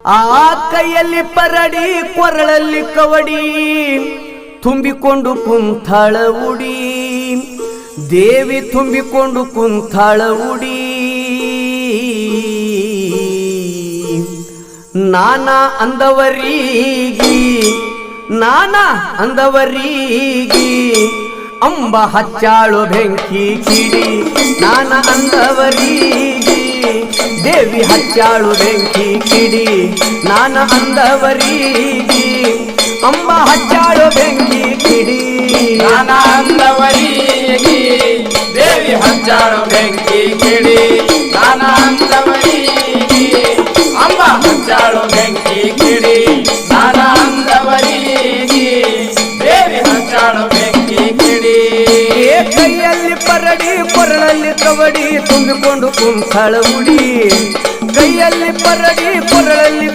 ಆ ಕೈಯಲ್ಲಿ ಪರಡಿ ಕೊರಳಲ್ಲಿ ಕವಡಿ ತುಂಬಿಕೊಂಡು ಕುಂತಾಳ ಉಡಿ ದೇವಿ ತುಂಬಿಕೊಂಡು ಕುಂತಾಳ ಉಡಿ ನಾನಾ ಅಂದವರೀಗಿ ಅಂಬ ಹಚ್ಚಾಳು ಬೆಂಕಿ ಕಿಡಿ ನಾನಾ ಅಂದವರೀಗಿ ದೇವಿ ಹಚ್ಚಾಳು ಬೆಂಕಿ ಕಿಡಿ ನಾನ ಅಂದವರೀಗಿ ಅಂಬ ಹಚ್ಚಾಳು ಬೆಂಕಿ ಕಿಡಿ ನಾನ ಅಂದವರೀಗಿ ದೇವಿ ಹಚ್ಚಾಳು ಬೆಂಕಿ ಕಿಡಿ ನಾನ ಅಂದವರೀಗಿ ಅಂಬ ಹಚ್ಚಾಳು ಬೆಂಕಿ ಕಿಡಿ ನಾನ ಅಂದವರೀಗಿ ದೇವಿ ಹಚ್ಚಾಳು ಬೆಂಕಿ ಕಿಡಿ ಕೈಯಲ್ಲಿ ಪರಡಿ ಕೊರಳಲ್ಲಿ ಕವಡಿ ತುಂಬಿಕೊಂಡು ಕುಂತಾಳ ಉಡಿ ಕೈಯಲ್ಲಿ ಪರಡಿ ಕೊರಳಲ್ಲಿ